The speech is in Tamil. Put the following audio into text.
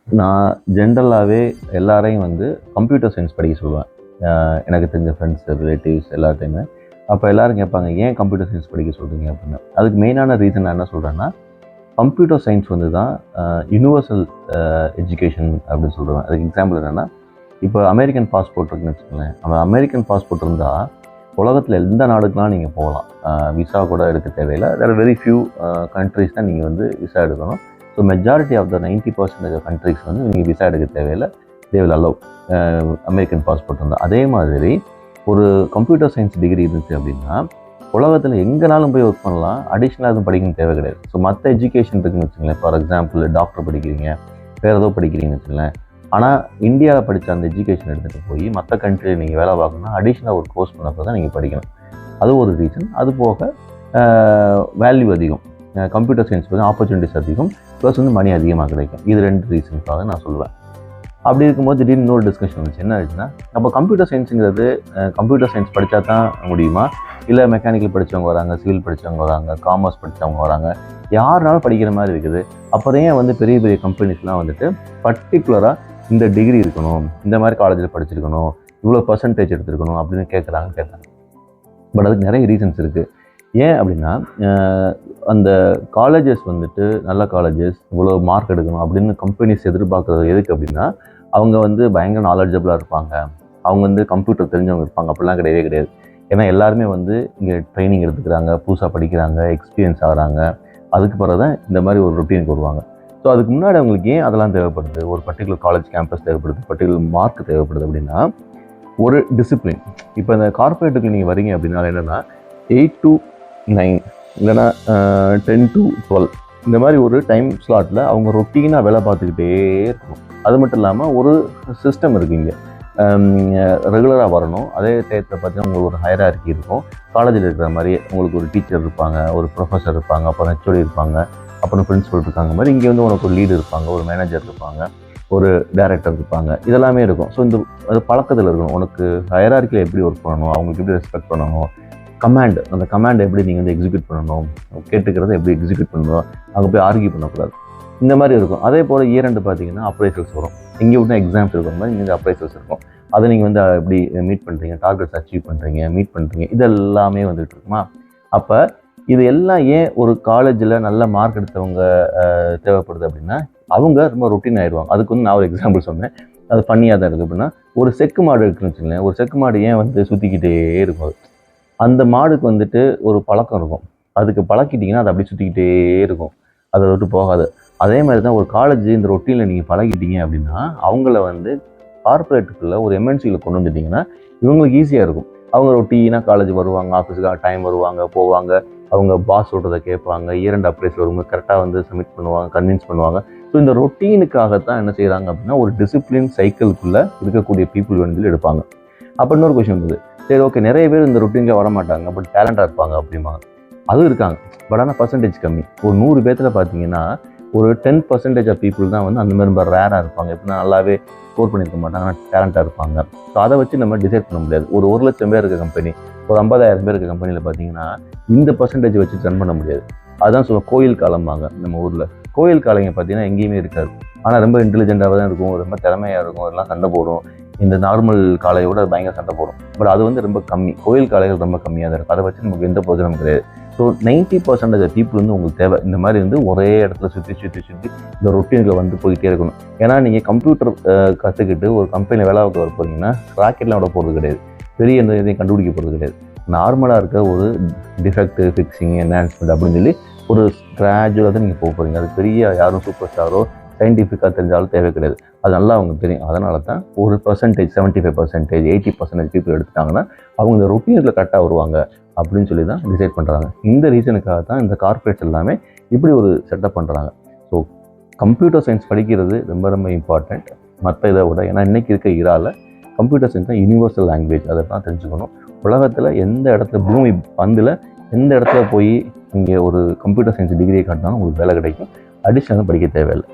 நான் ஜென்ரலாகவே எல்லாரையும் வந்து கம்ப்யூட்டர் சயின்ஸ் படிக்க சொல்லுவேன். எனக்கு தெரிஞ்ச ஃப்ரெண்ட்ஸு, ரிலேட்டிவ்ஸ் எல்லாத்தையுமே. அப்போ எல்லோரும் கேட்பாங்க, ஏன் கம்ப்யூட்டர் சயின்ஸ் படிக்க சொல்கிறீங்க அப்படின்னு. அதுக்கு மெயினான ரீசன் நான் என்ன சொல்கிறேன்னா, கம்ப்யூட்டர் சயின்ஸ் வந்து தான் யுனிவர்சல் எஜுகேஷன் அப்படின்னு சொல்லுவேன். அதுக்கு எக்ஸாம்பிள் என்னென்னா, இப்போ அமெரிக்கன் பாஸ்போர்ட் இருக்குன்னு வச்சுக்கோங்களேன். அந்த அமெரிக்கன் பாஸ்போர்ட் இருந்தால் உலகத்தில் எந்த நாடுக்கெலாம் நீங்கள் போகலாம். விசா கூட எடுக்க தேவையில்லை. There are very few countries தான் நீங்கள் வந்து விசா எடுக்கணும். So majority of the 90% of countries வந்து நீங்கள் விசா எடுக்க தேவையில்லை. They will allow American passport இருந்தால். அதே மாதிரி ஒரு கம்ப்யூட்டர் சயின்ஸ் டிகிரி இருந்துச்சு அப்படின்னா உலகத்தில் எங்கேனாலும் போய் ஒர்க் பண்ணலாம். அடிஷ்னலாக எதுவும் படிக்கணும் தேவை கிடையாது. ஸோ மற்ற எஜுகேஷன் இருக்குன்னு வச்சுங்களேன். ஃபார் எக்ஸாம்பிள் டாக்டர் படிக்கிறீங்க, வேறு ஏதோ படிக்கிறீங்கன்னு வச்சுங்களேன். ஆனால் இந்தியாவில் படித்த அந்த எஜுகேஷன் எடுத்துகிட்டு போய் மற்ற கண்ட்ரியில் நீங்கள் வேலை பார்க்கணும்னா அடிஷ்னலாக ஒரு கோர்ஸ் பண்ணப்போ தான் நீங்கள் படிக்கணும். அது ஒரு ரீசன். அது போக வேல்யூ அதிகம். கம்ப்யூட்டர் சயின்ஸ் வந்து ஆப்பர்ச்சுனிட்டிஸ் அதிகம், ப்ளஸ் வந்து மணி அதிகமாக கிடைக்கும். இது 2 ரீசனுக்காக நான் சொல்லுவேன். அப்படி இருக்கும்போது திடீர்னு இன்னொரு டிஸ்கஷன் வந்துச்சு. என்ன ஆச்சுன்னா, அப்போ கம்ப்யூட்டர் சயின்ஸுங்கிறது கம்ப்யூட்டர் சயின்ஸ் படித்தா தான் முடியுமா, இல்லை மெக்கானிக்கல் படித்தவங்க வராங்க, சிவில் படித்தவங்க வராங்க, காமர்ஸ் படித்தவங்க வராங்க, யாருனாலும் படிக்கிற மாதிரி இருக்குது. அப்போதையே வந்து பெரிய பெரிய கம்பெனிஸ்லாம் வந்துட்டு பர்டிகுலராக இந்த டிகிரி இருக்கணும், இந்த மாதிரி காலேஜில் படிச்சிருக்கணும், இவ்வளோ பர்சன்டேஜ் எடுத்துருக்கணும் அப்படின்னு கேட்குறாங்க. பட் அதுக்கு நிறைய ரீசன்ஸ் இருக்குது. ஏன் அப்படின்னா, அந்த காலேஜஸ் வந்துட்டு நல்ல காலேஜஸ் இவ்வளோ மார்க் எடுக்கணும் அப்படின்னு கம்பெனிஸ் எதிர்பார்க்குறது எதுக்கு அப்படின்னா, அவங்க வந்து பயங்கர நாலேஜபிளாக இருப்பாங்க, அவங்க வந்து கம்ப்யூட்டர் தெரிஞ்சவங்க இருப்பாங்க. அப்படிலாம் கிடையவே கிடையாது. ஏன்னா எல்லாருமே வந்து இங்கே ட்ரைனிங் எடுத்துக்கிறாங்க, புதுசாக படிக்கிறாங்க, எக்ஸ்பீரியன்ஸ் ஆகிறாங்க. அதுக்கு பிறகு தான் இந்த மாதிரி ஒரு ரொட்டீனுக்கு வருவாங்க. ஸோ அதுக்கு முன்னாடி அவங்களுக்கு ஏன் அதெல்லாம் தேவைப்படுது, ஒரு பர்டிகுலர் காலேஜ் கேம்பஸ் தேவைப்படுது, பர்டிகுலர் மார்க் தேவைப்படுது அப்படின்னா, ஒரு டிசிப்ளின். இப்போ இந்த கார்பரேட்டுக்கு நீங்கள் வரீங்க அப்படின்னா என்னென்னா 8 to 9 இல்லைனா 10 to 12 இந்த மாதிரி ஒரு டைம் ஸ்லாட்டில் அவங்க ரொட்டீனாக வேலை பார்த்துக்கிட்டே இருக்கணும். அது மட்டும் இல்லாமல் ஒரு சிஸ்டம் இருக்குது. இங்கே ரெகுலராக வரணும். அதே டயத்தில் பார்த்தீங்கன்னா உங்களுக்கு ஒரு ஹையரார்கி இருக்கும். காலேஜில் இருக்கிற மாதிரி உங்களுக்கு ஒரு டீச்சர் இருப்பாங்க, ஒரு ப்ரொஃபஸர் இருப்பாங்க, அப்புறம் ஹெச்ஓடி இருப்பாங்க, அப்புறம் பிரின்சிபல் இருக்காங்க. மாதிரி இங்கே வந்து உனக்கு ஒரு லீடு இருப்பாங்க, ஒரு மேனேஜர் இருப்பாங்க, ஒரு டைரக்டர் இருப்பாங்க. இதெல்லாமே இருக்கும். ஸோ இந்த அது பழக்கத்தில் இருக்கணும். உனக்கு ஹையரார்கியில் எப்படி ஒர்க் பண்ணணும், அவங்களுக்கு எப்படி ரெஸ்பெக்ட் பண்ணணும், அந்த கமாண்ட் எப்படி நீங்கள் வந்து எக்ஸிக்யூட் பண்ணணும், கேட்டுக்கிறத எப்படி எக்ஸிக்யூட் பண்ணணும், அங்கே போய் ஆர்கியூ பண்ணக்கூடாது. இந்த மாதிரி இருக்கும். அதே போல் இயர் எண்டு பார்த்தீங்கன்னா அப்ரைசல்ஸ் வரும். இங்கே விட்டு எக்ஸாம்ஸ் இருக்கிற மாதிரி இங்கே அப்ரைசல்ஸ் இருக்கும். அதை நீங்கள் வந்து எப்படி மீட் பண்ணுறீங்க, டார்கெட்ஸ் அச்சீவ் பண்ணுறீங்க, மீட் பண்ணுறீங்க, இது எல்லாமே வந்துட்டு இருக்குமா. அப்போ இது எல்லாம் ஏன் ஒரு காலேஜில் நல்ல மார்க் எடுத்தவங்க தேவைப்படுது அப்படின்னா, அவங்க ரொம்ப ரொட்டீன் ஆகிடுவாங்க. அதுக்கு வந்து நான் ஒரு எக்ஸாம்பிள் சொன்னேன், அது பண்ணியாக தான் இருக்குது. அப்படின்னா ஒரு செக்கு மாடு இருக்குன்னு வச்சுக்கோங்களேன். ஒரு செக்கு மாடு ஏன் வந்து சுற்றிக்கிட்டே இருக்கும், அந்த மாடுக்கு வந்துட்டு ஒரு பழக்கம் இருக்கும். அதுக்கு பழக்கிட்டிங்கன்னா அது அப்படி சுற்றிக்கிட்டே இருக்கும், அதை விட்டு போகாது. அதே மாதிரி தான் ஒரு காலேஜ் இந்த ரொட்டீனில் நீங்கள் பழகிட்டீங்க அப்படின்னா, அவங்கள வந்து கார்பரேட்டுக்குள்ளே ஒரு எம்என்சியில் கொண்டு வந்துட்டிங்கன்னா இவங்களுக்கு ஈஸியாக இருக்கும். அவங்க ரொட்டீனாக காலேஜ் வருவாங்க, ஆஃபீஸுக்காக டைம் வருவாங்க, போவாங்க, அவங்க பாஸ் சொல்கிறத கேட்பாங்க, இயர் எண்டு அப்ரைஸ் வரும்போது கரெக்டாக வந்து சப்மிட் பண்ணுவாங்க, கன்வின்ஸ் பண்ணுவாங்க. ஸோ இந்த ரொட்டீனுக்காகத்தான் என்ன செய்கிறாங்க அப்படின்னா, ஒரு டிசிப்ளின் சைக்கிள்குள்ளே இருக்கக்கூடிய பீப்புள் வந்து எடுப்பாங்க. அப்போ இன்னொரு கொஸ்டின் இருக்குது, சரி ஓகே, நிறைய பேர் இந்த ரொட்டீனுக்காக வர மாட்டாங்க, பட் டேலண்டாக இருப்பாங்க அப்படிம்பாங்க. அதுவும் இருக்காங்க, பட் ஆனால் பர்சன்டேஜ் கம்மி. ஒரு 100 பேர்த்தில் பார்த்தீங்கன்னா ஒரு 10% ஆஃப் பீப்புள் தான் வந்து அந்த மாதிரி ரொம்ப ரேராக இருப்பாங்க. எப்படின்னா நல்லாவே ஸ்கோர் பண்ணியிருக்க மாட்டாங்க, ஆனால் டேலண்ட்டாக இருப்பாங்க. ஸோ அதை வச்சு நம்ம டிசைட் பண்ண முடியாது. ஒரு 1,00,000 பேர் இருக்க கம்பெனி, ஒரு 50,000 பேர் இருக்க கம்பெனியில் பார்த்தீங்கன்னா இந்த பர்சன்டேஜ் வச்சு ரன் பண்ண முடியாது. அதுதான் சொல்லுவோம் கோயில் காலம்பாங்க. நம்ம ஊரில் கோயில் காலைங்க பார்த்தீங்கன்னா எங்கேயுமே இருக்காது, ஆனால் ரொம்ப இன்டெலிஜென்ட்டாக தான் இருக்கும், ரொம்ப திறமையாக இருக்கும், எல்லாம் சண்டை போடும். இந்த நார்மல் காலையோட பயங்கர சண்டை போடும். பட் அது வந்து ரொம்ப கம்மி. கோயில் காலைகள் ரொம்ப கம்மியாக தான் இருக்கும். அதை வச்சு நமக்கு எந்த பிரயோஜனமும் கிடையாது. ஸோ 90% ஆஃப் பீப்புள் வந்து உங்களுக்கு தேவை. இந்த மாதிரி வந்து ஒரே இடத்துல சுற்றி இந்த ரொட்டீனில் வந்து போயிட்டே இருக்கணும். ஏன்னா நீங்கள் கம்ப்யூட்டர் கற்றுக்கிட்டு ஒரு கம்பெனியில் வேலை பார்க்க வர போகிறீங்கன்னா ராக்கெட்லாம் விட போகிறது கிடையாது, பெரிய எந்த இதையும் கண்டுபிடிக்க போகிறது கிடையாது. நார்மலாக இருக்க ஒரு டிஃபெக்ட் ஃபிக்ஸிங் என்ஹான்ஸ்மெண்ட் அப்படின்னு சொல்லி ஒரு கிராஜுவலாக தான் நீங்கள் போக போகிறீங்க. அது பெரிய யாரும் சூப்பர் ஸ்டாரோ சயின்டிஃபிக்காக தெரிஞ்சாலும் தேவை கிடையாது. அது நல்லா அவங்க தெரியும். அதனால தான் ஒரு பர்சன்டேஜ் 75%, 80% பீப்புள் எடுத்துட்டாங்கன்னா அவங்க இந்த ரொட்டீனில் கரெக்டாக வருவாங்க அப்படின்னு சொல்லி தான் டிசைட் பண்ணுறாங்க. இந்த ரீசனுக்காக தான் இந்த கார்பரேட்ஸ் எல்லாமே இப்படி ஒரு செட்டப் பண்ணுறாங்க. ஸோ கம்ப்யூட்டர் சயின்ஸ் படிக்கிறது ரொம்ப ரொம்ப இம்பார்ட்டண்ட் மற்ற இதை விட. ஏன்னா இன்றைக்கி இருக்க இரால கம்ப்யூட்டர் சயின்ஸ் தான் யூனிவர்சல் லாங்குவேஜ். அதை தான் தெரிஞ்சுக்கணும். உலகத்தில் எந்த இடத்துல பூமி பந்தில் எந்த இடத்துல போய் இங்கே ஒரு கம்ப்யூட்டர் சயின்ஸ் டிகிரியை காட்டினாலும் உங்களுக்கு வேலை கிடைக்கும். அடிஷனலாக படிக்க தேவையில்லை.